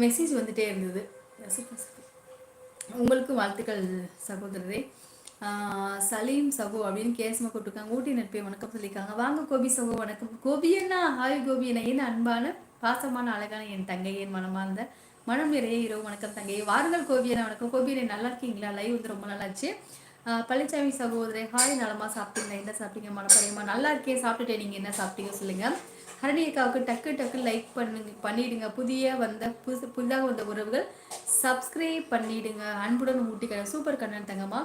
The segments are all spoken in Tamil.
மெசேஜ் வந்துட்டே இருந்தது. உங்களுக்கு வாழ்த்துக்கள் சகோதரரே. சலீம் சகோ அப்படின்னு கேஸ்மா கூப்பிட்டுருக்காங்க. ஊட்டி நட்பே வணக்கம் சொல்லியிருக்காங்க. வாங்க கோபி சகோ வணக்கம். கோபி அண்ணா ஹாய் கோபி அண்ணா. என் அன்பான பாசமான அழகான என் தங்கை, என் மனமார்ந்த மனம் நிறைய இரவு வணக்கம் தங்கை. வாருங்கள் கோபி அண்ணா வணக்கம். கோபி அண்ணா நல்லா இருக்கீங்களா? லைவ் வந்து ரொம்ப நல்லாச்சு. பழனிசாமி சகோதரே ஹாய். நலமா சாப்பிட்டீங்களா? என்ன சாப்பிட்டீங்க? மனப்படையமா நல்லா இருக்கே. சாப்பிட்டுட்டே. நீங்கள் என்ன சாப்பிட்டீங்க சொல்லுங்க. ஹரணி அக்காவுக்கு டக்கு லைக் பண்ணிடுங்க. புதிதாக வந்த உறவுகள் சப்ஸ்கிரைப் பண்ணிடுங்க. அன்புடன் ஊட்டிக்க. சூப்பர் கண்ணன் தங்கம்மா.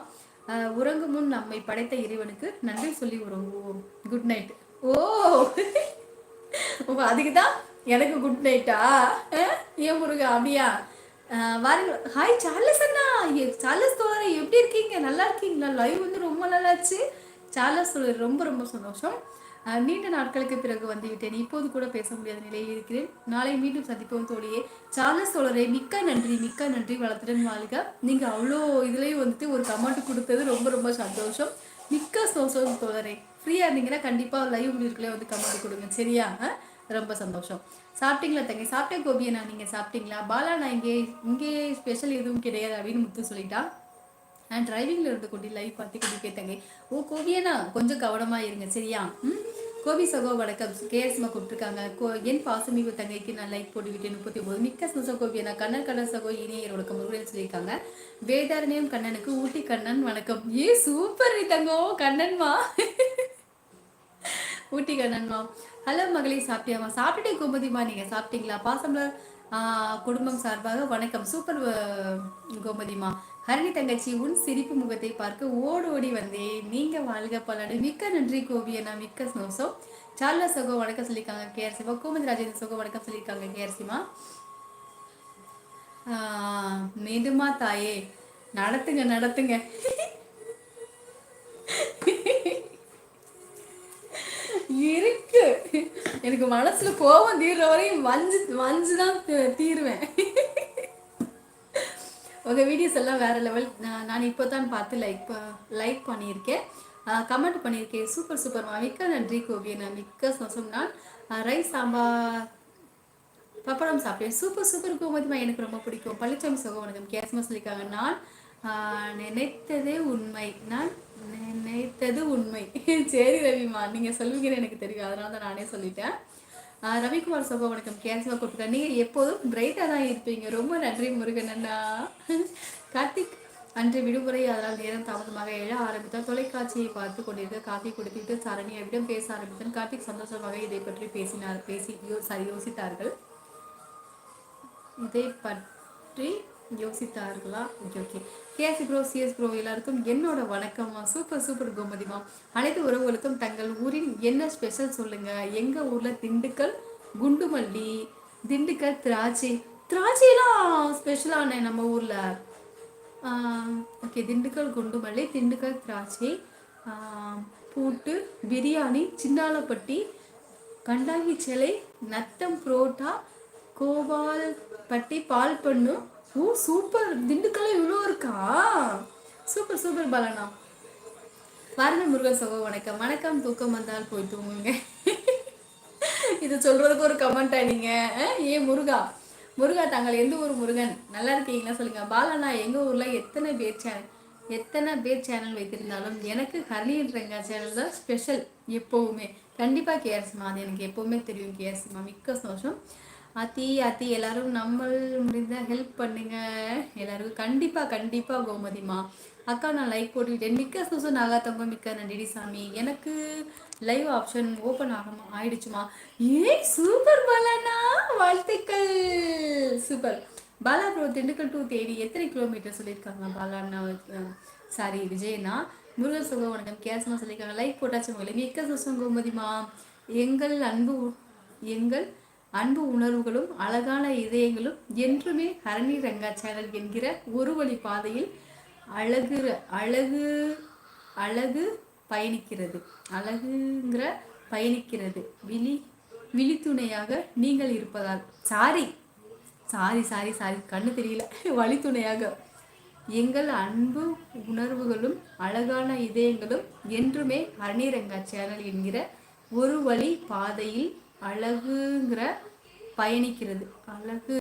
உறங்கும் முன் நம்மை படைத்த இறைவனுக்கு நன்றி சொல்லி உறங்குவோம். Good night. ஓ அதுக்கு தான் எனக்கு குட் நைட்டா? ஏன் முருகா அப்படியா? வாருங்க. ஹாய் சார்லஸ் அண்ணா. சார்லஸ் தோழரை எப்படி இருக்கீங்க? நல்லா இருக்கீங்களா? லைவ் வந்து ரொம்ப நல்லாச்சு. சார்லஸ் ரொம்ப ரொம்ப சந்தோஷம். நீண்ட நாட்களுக்கு பிறகு வந்துவிட்டேன். இப்போது கூட பேச முடியாத நிலையில் இருக்கிறேன். நாளை மீண்டும் சந்திப்போம் தோழியே. சார்லஸ் தோழரை மிக்க நன்றி. வளர்த்துடன் வாழ்க. நீங்க அவ்வளோ இதுலயும் வந்துட்டு ஒரு கமெண்ட் கொடுத்தது ரொம்ப ரொம்ப சந்தோஷம். மிக்க சந்தோஷம் தோழரை. ஃப்ரீயா இருந்தீங்கன்னா கண்டிப்பா லைவ் முடிவுக்குள்ளே வந்து கமெண்ட் கொடுங்க சரியா? ரொம்ப சந்தோஷம். சாப்பிட்டீங்களா தங்கி? சாப்பிட்டேன் கோபியண்ணா. நீங்க சாப்பிட்டீங்களா? பாலா நான் இங்கே ஸ்பெஷல் எதுவும் கிடையாது அப்படின்னு முத்து சொல்லிட்டா. நான் டிரைவிங்ல இருந்து கொண்டு லைவ் பார்த்து கொண்டு கேட்டேங்க. ஓ கோபியண்ணா கொஞ்சம் கவனமா இருங்க சரியா? கோபி சகோ வணக்கம். கேஎஸ்மா கூப்பிட்டுருக்காங்க. என் பாசமிகு தங்கைக்கு நான் லைக் போட்டு விட்டேன் 39. மிக்க சந்தோஷம் கோபியண்ணா. கண்ணன் சகோ இனியர் வணக்கம் முருகன் சொல்லியிருக்காங்க. வேதாரண்யம் கண்ணனுக்கு ஊட்டி கண்ணன் வணக்கம். சூப்பர் தங்கோ கண்ணன்மா. ஊட்டி கண்ணன்மா. ஹலோ மகளே சாப்பிட்டியாமா? சாப்பிட்டுட்டே கோமதிமா. நீங்க சாப்பிட்டீங்களா? பாசம்ல குடும்பம் சார்பாக வணக்கம். சூப்பர் கோமதிமா. ஹரணி தங்கச்சி உன் சிரிப்பு முகத்தை பார்க்க ஓடி வந்தேன். நீங்க வாழ்க பலடு. மிக்க நன்றி கோபியண்ணா. மிக்க சந்தோஷம். சார்ல சகோ வணக்கம் சொல்லியிருக்காங்க. கேஆர்சிமா. கோமதி ராஜேந்திர சகோ வணக்கம் சொல்லியிருக்காங்க. கேஆர்சிமா. மீண்டுமா தாயே நடத்துங்க. இருக்கு எனக்கு மனசுல கோபம் தீர்ற வரையும் வஞ்சுதான் தீருவேன். உங்க வீடியோஸ் எல்லாம் வேற லெவல். நான் இப்போதான் பார்த்து லைக் பண்ணியிருக்கேன். கமெண்ட் பண்ணியிருக்கேன். சூப்பர் மிக்க நன்றி கோபியண்ணா. மிக்க சந்தோஷம். நான் ரைஸ் சாம்பார் பப்படம் சாப்பிட்டேன். சூப்பர் கோமதிமா. எனக்கு ரொம்ப பிடிக்கும். பழனிசாமி சகோ வணக்கம். கேஸ்மா சொல்லியிருக்காங்க. நான் நினைத்தது உண்மை. சரி ரவிமா, நீங்க சொல்லுவீங்கன்னு எனக்கு தெரியும், அதனால தான் நானே சொல்லிட்டேன். ரவிக்குமார் சகோ வணக்கம். கேஸ்மா கொடுத்துருக்கேன். நீங்க எப்போதும் பிரைட்டா தான் இருப்பீங்க. ரொம்ப நன்றி முருகன் அண்ணா. கார்த்திக் அன்று விடுமுறை, அதனால் நேரம் தாமதமாக எழ ஆரம்பித்தார். தொலைக்காட்சியை பார்த்து கொண்டிருக்க காஃபி குடித்துவிட்டு சரணியாவிடம் பேச ஆரம்பித்தான். கார்த்திக் சந்தோஷமாக இதை பற்றி யோசித்தார்கள். இதை பற்றி யோசித்தார்களா? Okay. KS bro, CS bro எல்லாருக்கும் என்னோட வணக்கம்மா. சூப்பர் கோமதிமா. அனைத்து உறவுகளுக்கும் தங்கள் ஊரின் என்ன ஸ்பெஷல் சொல்லுங்க. எங்க ஊர்ல திண்டுக்கல் குண்டுமல்லி, திண்டுக்கல் திராட்சைலாம் ஸ்பெஷலான நம்ம ஊர்ல. ஓகே. திண்டுக்கல் குண்டுமல்லி, திண்டுக்கல் திராட்சை, பூட்டு, பிரியாணி, சின்னாலப்பட்டி, கண்டாங்கி சிலை, நத்தம் புரோட்டா, கோபால் பட்டி, பால் பண்ணு. சூப்பர். திண்டுக்கல்ல இவ்வளோ இருக்கா? சூப்பர் பாலனா. பாருங்க முருகன் சகோ வணக்கம். தூக்கம் வந்தால் போய் தூங்குங்க. இது சொல்றதுக்கு ஒரு கமெண்டா நீங்க? ஏன் முருகா தாங்கள் எந்த ஊர் முருகன்? நல்லா இருக்கீங்களா சொல்லுங்க. பாலனா எங்க ஊர்ல எத்தனை பேர் சேனல் வைத்திருந்தாலும் எனக்கு ஹர்னியன் ரங்கா சேனல் தான் ஸ்பெஷல் எப்பவுமே. கண்டிப்பா கேஆர்சிமா, அது எனக்கு எப்பவுமே தெரியும். கேஆர்சிமா மிக்க சந்தோஷம். அத்தி எல்லாரும் நம்ம முடிந்த ஹெல்ப் பண்ணுங்க எல்லாருக்கும். கண்டிப்பா கோமதிமா. அக்கா நான் லைக் போட்டுவிட்டேன். மிக்க சந்தோஷம். நாகாத்தவங்க மிக்க நன்றி சாமி. எனக்கு லைவ் ஆப்ஷன் ஓப்பன் ஆயிடுச்சுமா. சூப்பர் பாலானா, வாழ்த்துக்கள். Super Bala bro. Dindigul to தேடி எத்தனை கிலோமீட்டர் சொல்லியிருக்காங்க பாலாண்ணா? சாரி விஜயண்ணா. முருகன் சுகம் வணக்கம். கேசமா சொல்லியிருக்காங்க. லைக் போட்டாச்சு மகளே. மிக்க சந்தோஷம் கோமதிமா. எங்கள் அன்பு உணர்வுகளும் அழகான இதயங்களும் என்றுமே ஹரணி ரங்கா சேனல் என்கிற ஒரு வழி பாதையில் அழகு பயணிக்கிறது. விழித்துணையாக நீங்கள் இருப்பதால் சாரி கண்ணு தெரியல. வழித்துணையாக எங்கள் அன்பு உணர்வுகளும் அழகான இதயங்களும் என்றுமே ஹரணி ரங்கா சேனல் என்கிற ஒரு வழி பாதையில் பயணிக்கிறது.